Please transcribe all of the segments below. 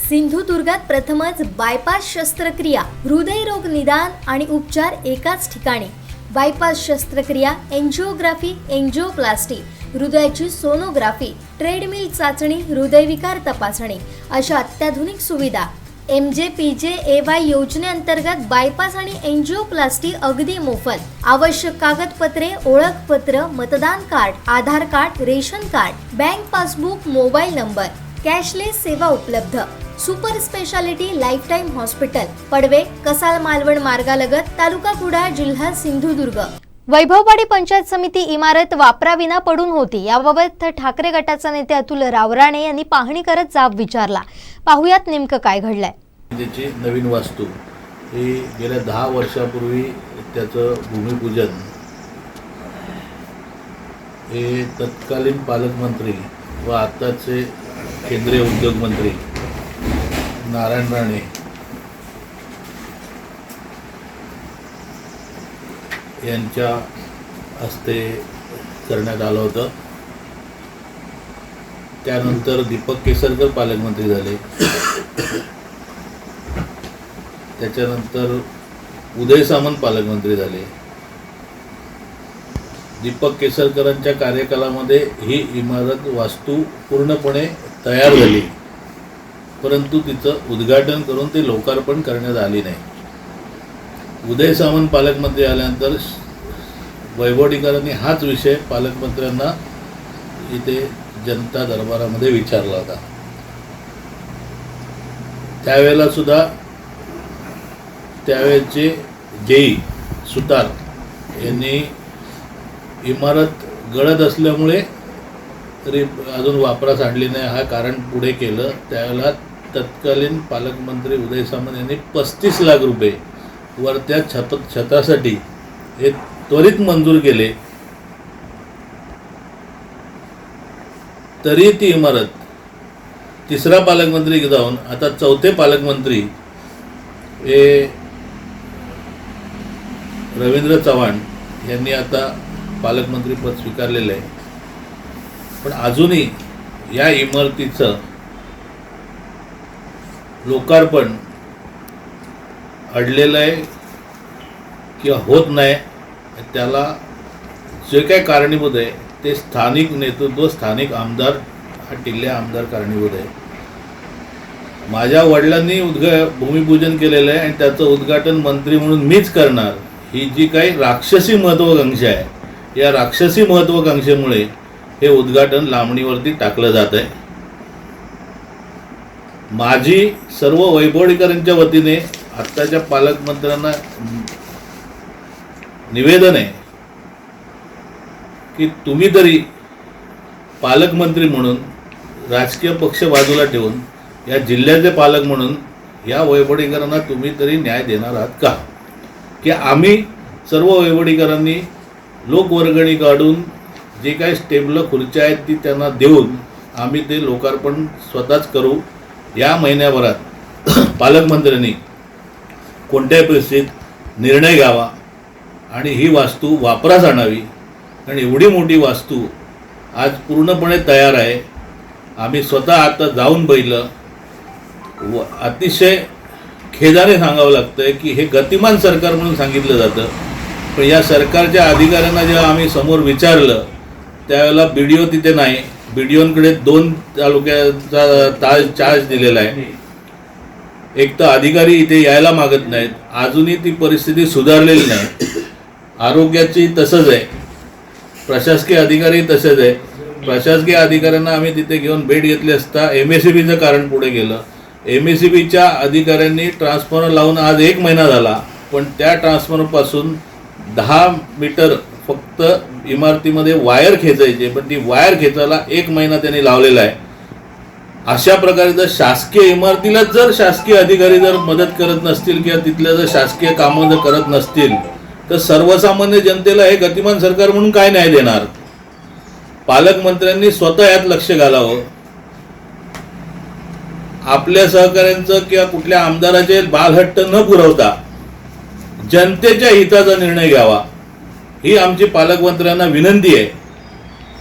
सिंधुदुर्गात प्रथमच बायपास शस्त्रक्रिया, हृदयरोग निदान आणि उपचार एकाच ठिकाणी। बायपास शस्त्रक्रिया, एंजिओग्राफी, एंजिओप्लास्टी, हृदयाची सोनोग्राफी, ट्रेडमिल चाचणी, हृदयविकार तपासणी अशा अत्याधुनिक सुविधा। MJPJAY योजनेअंतर्गत बायपास आणि एंजिओप्लास्टी अगदी मोफत। आवश्यक कागदपत्रे, ओळखपत्र, मतदान card, Aadhaar card, ration card, bank passbook, mobile number, cashless सेवा उपलब्ध। Super speciality lifetime hospital, Padve, Kasal Malvan मार्गालगत, तालुका कुडाळ, जिल्हा सिंधुदुर्ग। वैभववाडी पंचायत समिती इमारत वापराविना पडून होती। याबाबत ठाकरे गटाचे नेते अतुल रावराणे यांनी पाहणी करत जाब विचारला। पाहुयात नेमकं काय घडलंय। त्याची नवीन वास्तू ही गेल्या 10 वर्षापूर्वी त्याचं भूमिपूजन हे तत्कालीन पालकमंत्री व आताचे केंद्रीय उद्योग मंत्री नारायण राणे यांच्या हस्ते करण्यात आलं होतं। त्यानंतर दीपक केसरकर पालकमंत्री झाले, त्याच्यानंतर उदय सामंत पालकमंत्री झाले। दीपक केसरकरांच्या कार्यकालामध्ये ही इमारत वास्तू पूर्णपणे तयार झाली, परंतु तिचं उद्घाटन करून ते लोकार्पण करण्यात आली नाही। उदय सामंत पालकमंत्री आल्यानंतर वैभववाडीकरांनी हाच विषय पालकमंत्र्यांना इथे जनता दरबारामध्ये विचारला होता। त्यावेळेला सुद्धा त्यावेळेचे जेई सुतार यांनी इमारत गळत असल्यामुळे तरी अजून वापरास आणली नाही हा कारण पुढे केलं। त्यावेळेला तत्कालीन पालकमंत्री उदय सामंत यांनी 35 लाख रुपये वरत्या छतासाठी हे त्वरित मंजूर केले, तरी ती इमारत तिसरा पालकमंत्री जाऊन आता चौथे पालकमंत्री हे रवींद्र चव्हाण यांनी आता पालकमंत्री पद स्वीकारलेलं आहे, पण अजूनही या इमारतीचं लोकार्पण अडलेलं आहे किंवा होत नाही। त्याला जे काही कारणीभूत आहे ते स्थानिक नेतृत्व, स्थानिक आमदार, हा टिल्ल्या आमदार कारणीभूत आहे। माझ्या वडिलांनी भूमिपूजन केलेलं आहे आणि त्याचं उद्घाटन मंत्री म्हणून मीच करणार, ही जी काही राक्षसी महत्त्वाकांक्षा आहे, या राक्षसी महत्त्वाकांक्षेमुळे हे उद्घाटन लांबणीवरती टाकलं जात आहे। माझी सर्व वैभववाडीकरांच्या वतीने आत्ताच्या पालकमंत्र्यांना निवेदन आहे की तुम्ही तरी पालकमंत्री म्हणून राजकीय पक्ष बाजूला ठेवून या जिल्ह्याचे पालक म्हणून या वैभववाडीकरांना तुम्ही तरी न्याय देणार आहात का? की आम्ही सर्व वैभववाडीकरांनी लोकवर्गणी काढून जे काही स्टेबल खुर्च्या आहेत ती त्यांना देऊन आम्ही ते लोकार्पण स्वतःच करू। या महिन्याभरात पालकमंत्र्यांनी कोणत्याही परिस्थितीत निर्णय घ्यावा आणि ही वास्तू वापरास आणावी, कारण एवढी मोठी वास्तू आज पूर्णपणे तयार आहे। आम्ही स्वतः आता जाऊन पाहिलं, अतिशय खेदाने सांगावं लागतं की हे गतिमान सरकार म्हणून सांगितलं जातं, पण या सरकारच्या अधिकाऱ्यांना जेव्हा आम्ही समोर विचारलं त्यावेळेला BDO तिथे नाही। BDOंकडे 2 तालुक्याचा चार्ज दिलेला आहे। एक तर अधिकारी इथे यायला मागत नाहीत, अजूनही ती परिस्थिती सुधारलेली नाही। आरोग्याची तसंच आहे, प्रशासकीय अधिकारी तसेच आहे। प्रशासकीय अधिकाऱ्यांना आम्ही तिथे घेऊन भेट घेतली असता MSEBचं कारण पुढे गेलं। MSEBच्या अधिकाऱ्यांनी ट्रान्सफॉर्मर लावून आज 1 महिना झाला, पण त्या ट्रान्सफॉर्मरपासून 10 मीटर फक्त इमारतीमध्ये वायर खेचायची, पण ती वायर खेचायला 1 महिना त्यांनी लावलेला आहे। अशा प्रकारे जर शासकीय इमारतीला जर शासकीय अधिकारी जर मदत करत नसतील किंवा तिथल्या जर शासकीय कामं जर करत नसतील तर सर्वसामान्य जनतेला हे गतिमान सरकार म्हणून काय न्याय देणार? पालकमंत्र्यांनी स्वतः यात लक्ष घालावं। आपल्या सहकाऱ्यांचं किंवा कुठल्या आमदाराचे बालहट्ट न पुरवता जनतेच्या हिताचा निर्णय घ्यावा, ही आमची पालकमंत्र्यांना विनंती आहे।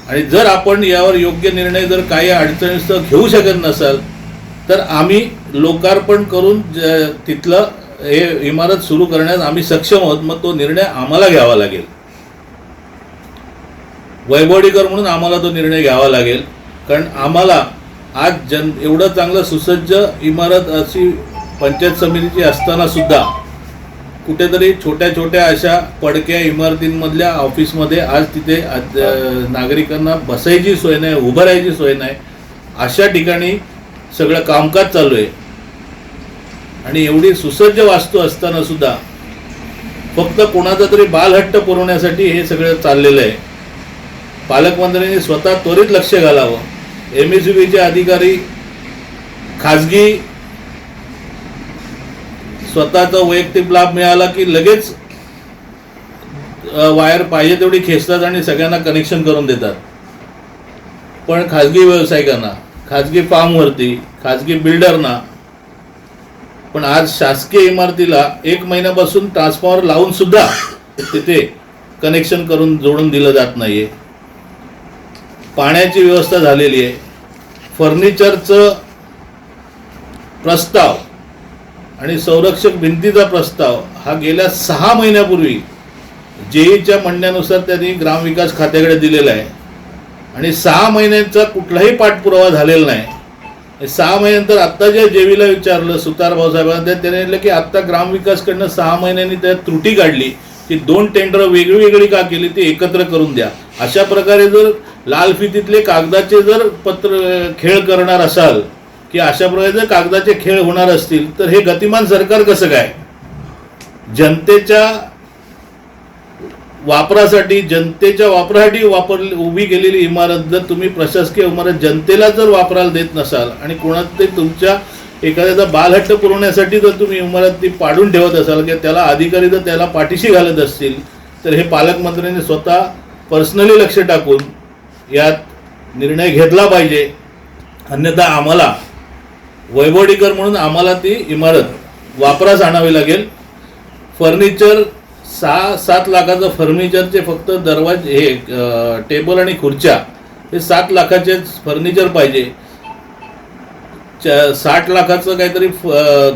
आणि जर आपण यावर योग्य निर्णय जर काही अडचणीस्तव घेऊ शकत नसाल तर आम्ही लोकार्पण करून तिथलं हे इमारत सुरू करण्यास आम्ही सक्षम आहोत. मग तो निर्णय आम्हाला घ्यावा लागेल, वैभवडीकर म्हणून आम्हाला तो निर्णय घ्यावा लागेल. कारण आम्हाला आज एवढं चांगलं सुसज्ज इमारत अशी पंचायत समितीची असताना सुद्धा कुठेतरी छोट्या छोट्या अशा पडक्या इमारतींमधल्या ऑफिसमध्ये आज तिथे नागरिकांना बसायची सोय नाही, उभं राहायची सोय नाही, अशा ठिकाणी सगळं कामकाज चालू आहे. आणि एवढी सुसज्ज वास्तू असताना सुद्धा फक्त कोणाचा तरी बालहट्ट पुरवण्यासाठी हे सगळं चाललेलं आहे. पालकमंत्र्यांनी स्वतः त्वरित लक्ष घालावं. MSEBचे अधिकारी खाजगी स्वतःचा वैयक्तिक लाभ मिळाला की लगेच वायर पाहिजे तेवढी खेचतात आणि सगळ्यांना कनेक्शन करून देतात. पण खाजगी व्यावसायिकांना, खाजगी फार्मवरती, खाजगी बिल्डरना, पण आज शासकीय इमारतीला 1 महिन्यापासून ट्रान्सफॉर्मर लावून सुद्धा तिथे कनेक्शन करून जोडून दिलं जात नाहीये. पाण्याची व्यवस्था झालेली आहे. फर्निचरचं प्रस्ताव आणि संरक्षक भिंतीचा प्रस्ताव हा गेल्या 6 महिन्यापूर्वी जेईच्या म्हणण्यानुसार त्यांनी ग्रामविकास खात्याकडे दिलेला आहे आणि 6 महिन्यांचा कुठलाही पाठपुरावा झालेला नाही. 6 महिन्यानंतर आत्ता जे जेवीला विचारलं सुतार भाऊसाहेबांना, त्याने म्हटलं की आत्ता ग्रामविकासकडनं 6 महिन्यांनी त्यात त्रुटी काढली की 2 टेंडर वेगळी का केली ती एकत्र करून द्या. अशा प्रकारे जर लाल फितीतले कागदाचे जर खेळ करणार असाल की अशा प्रकारे जर कागदाचे खेळ होणार असतील तर हे गतिमान सरकार कसं काय? जनतेच्या वापरासाठी उभी केलेली इमारत जर तुम्ही प्रशासकीय इमारत जनतेला जर वापरायला देत नसाल आणि कोणात ते तुमच्या एखाद्याचा बालहट्ट पुरवण्यासाठी जर तुम्ही इमारत ती पाडून ठेवत असाल किंवा त्याला अधिकारी जर त्याला पाठीशी घालत असतील तर हे पालकमंत्र्यांनी स्वतः पर्सनली लक्ष टाकून यात निर्णय घेतला पाहिजे. अन्यथा आम्हाला वैभवडीकर म्हणून आम्हाला ती इमारत वापरास आणावी लागेल. फर्निचर 6-7 लाखाचं फर्निचरचे फक्त दरवाजे हे टेबल आणि खुर्च्या हे 7 लाखाचे फर्निचर पाहिजे. 60 लाखाचं काहीतरी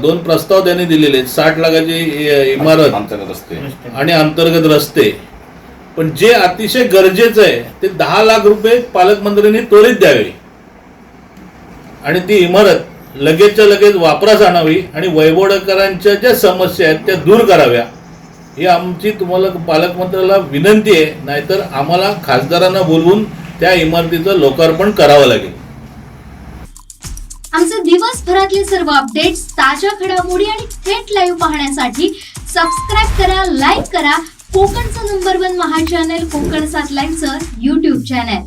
2 प्रस्ताव त्यांनी दिलेले आहेत. 60 लाखाची इमारत आणि अंतर्गत रस्ते. पण जे अतिशय गरजेचं आहे ते 10 लाख रुपये पालकमंत्र्यांनी त्वरित द्यावे आणि ती इमारत लगेचच्या लगेच वापरास आणावी आणि वैभवडकरांच्या ज्या समस्या आहेत त्या दूर कराव्या ही आमची तुम्हाला पालकमंत्र्याला विनंती आहे. नाहीतर आम्हाला खासदारांना बोलवून त्या इमारतीचं लोकार्पण करावं लागेल. आमचे दिवसभरातले सर्व अपडेट्स, ताज्या घडामोडी आणि थेट लाईव्ह पाहण्यासाठी सबस्क्राईब करा, लाईक करा कोकणचं नंबर 1 महा चॅनल कोकण 7 लाईव्हचं YouTube चॅनल.